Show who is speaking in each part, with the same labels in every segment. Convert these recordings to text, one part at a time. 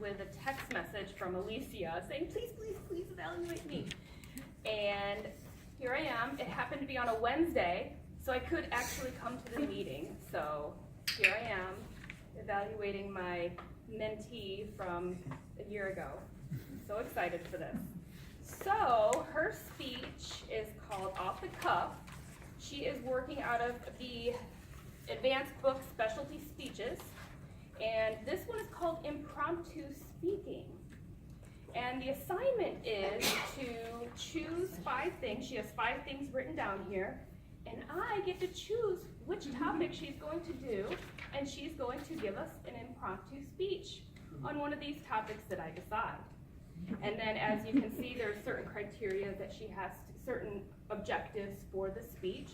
Speaker 1: with a text message from Elysia saying, please, please, please evaluate me. And here I am. It happened to be on a Wednesday, so I could actually come to the meeting. So here I am, evaluating my mentee from a year ago. So excited for this. So her speech is called Off the Cuff. She is working out of the advanced book specialty speeches, and this one is called Impromptu Speaking. And the assignment is to choose 5 things. She has 5 things written down here, and I get to choose which topic she's going to do, and she's going to give us an impromptu speech on one of these topics that I decide. And then, as you can see, there's certain criteria that she has, certain objectives for the speech.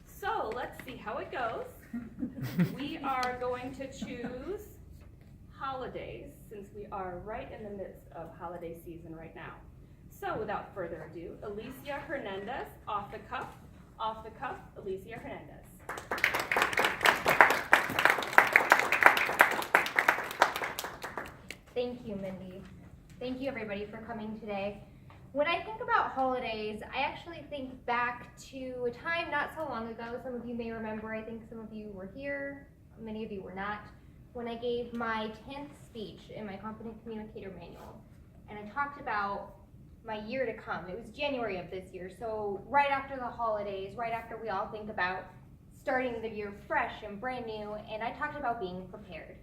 Speaker 1: So let's see how it goes. We are going to choose holidays, since we are right in the midst of holiday season right now. So without further ado, Elysia Hernandez, off the cuff, Elysia Hernandez.
Speaker 2: Thank you, Mindy. Thank you, everybody, for coming today. When I think about holidays, I actually think back to a time not so long ago. Some of you may remember, I think some of you were here, many of you were not, when I gave my 10th speech in my Confident Communicator Manual. And I talked about my year to come. It was January of this year, so right after the holidays, right after we all think about starting the year fresh and brand new, and I talked about being prepared.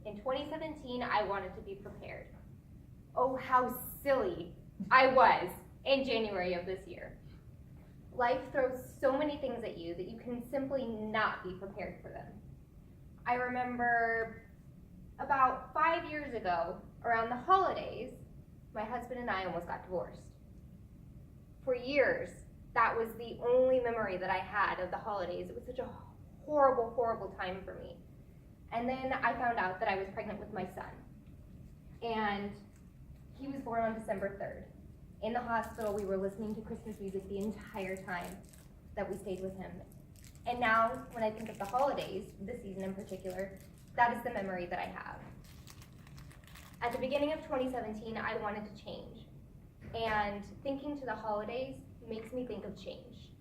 Speaker 2: In 2017, I wanted to be prepared. Oh, how silly I was in January of this year. Life throws so many things at you that you can simply not be prepared for them. I remember about 5 years ago, around the holidays, my husband and I almost got divorced. For years, that was the only memory that I had of the holidays. It was such a horrible, horrible time for me. And then I found out that I was pregnant with my son. And he was born on December 3rd. In the hospital, we were listening to Christmas music the entire time that we stayed with him. And now, when I think of the holidays, this season in particular, that is the memory that I have. At the beginning of 2017, I wanted to change. And thinking to the holidays makes me think of change.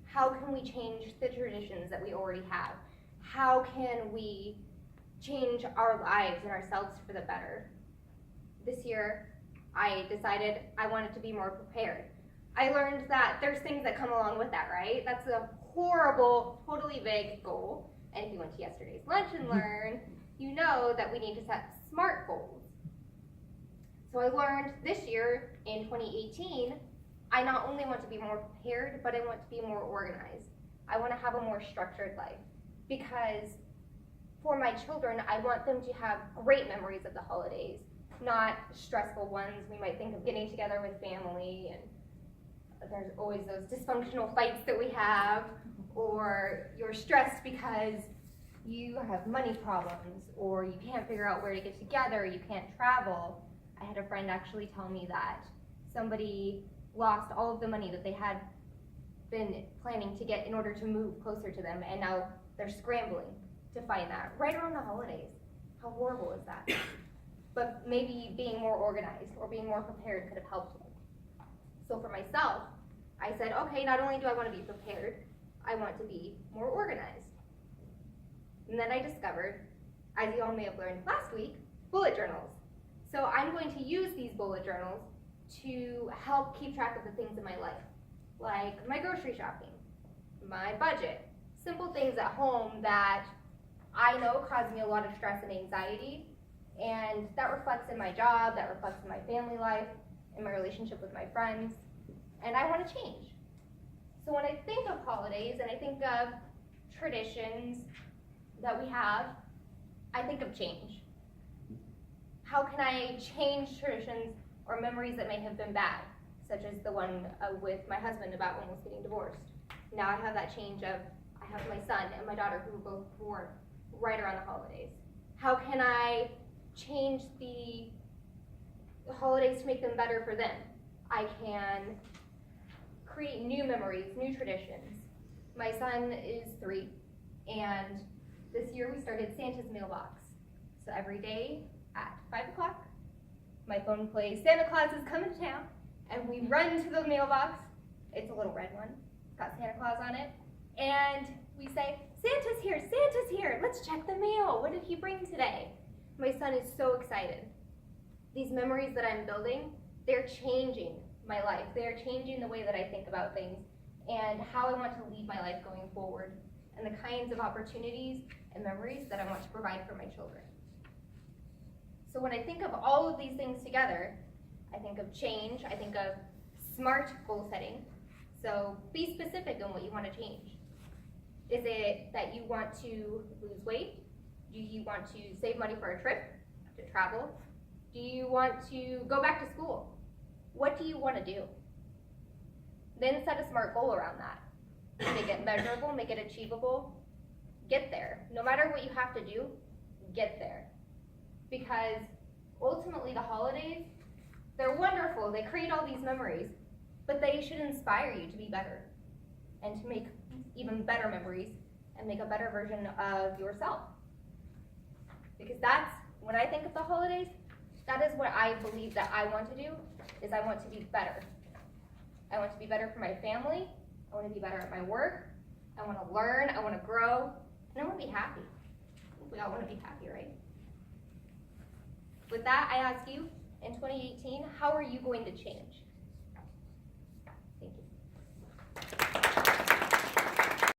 Speaker 2: How can we change the traditions that we already have? How can we change our lives and ourselves for the better? This year, I decided I wanted to be more prepared. I learned that there's things that come along with that, right? That's a horrible, totally vague goal. And if you went to yesterday's lunch and learn, you know that we need to set SMART goals. So I learned this year, in 2018, I not only want to be more prepared, but I want to be more organized. I want to have a more structured life. Because for my children, I want them to have great memories of the holidays, not stressful ones. We might think of getting together with family, and there's always those dysfunctional fights that we have, or you're stressed because you have money problems, or you can't figure out where to get together, you can't travel. I had a friend actually tell me that somebody lost all of the money that they had been planning to get in order to move closer to them, and now they're scrambling to find that right around the holidays. How horrible is that? But maybe being more organized or being more prepared could have helped me. So for myself, I said, okay, not only do I want to be prepared, I want to be more organized. And then I discovered, as you all may have learned last week, bullet journals. So I'm going to use these bullet journals to help keep track of the things in my life, like my grocery shopping, my budget, simple things at home that I know cause me a lot of stress and anxiety, and that reflects in my job, that reflects in my family life, in my relationship with my friends, and I want to change. So when I think of holidays and I think of traditions that we have, I think of change. How can I change traditions or memories that may have been bad, such as the one with my husband about almost getting divorced? Now I have that change of, I have my son and my daughter who were both born right around the holidays. How can I change the holidays to make them better for them? I can create new memories, new traditions. My son is 3, and this year we started Santa's mailbox. So every day at 5 o'clock, my phone plays Santa Claus is coming to town, and we run to the mailbox. It's a little red one, it's got Santa Claus on it, and we say, Santa's here, let's check the mail. What did he bring today? My son is so excited. These memories that I'm building, they're changing my life. They're changing the way that I think about things and how I want to lead my life going forward and the kinds of opportunities and memories that I want to provide for my children. So when I think of all of these things together, I think of change, I think of smart goal setting. So be specific in what you want to change. Is it that you want to lose weight? Do you want to save money for a trip, to travel? Do you want to go back to school? What do you want to do? Then set a SMART goal around that. Make it measurable, make it achievable. Get there. No matter what you have to do, get there. Because ultimately the holidays, they're wonderful. They create all these memories, but they should inspire you to be better and to make even better memories and make a better version of yourself. Because that's, when I think of the holidays, that is what I believe that I want to do, is I want to be better. I want to be better for my family, I want to be better at my work, I want to learn, I want to grow, and I want to be happy. I think we all want to be happy, right? With that, I ask you, in 2018, how are you going to change?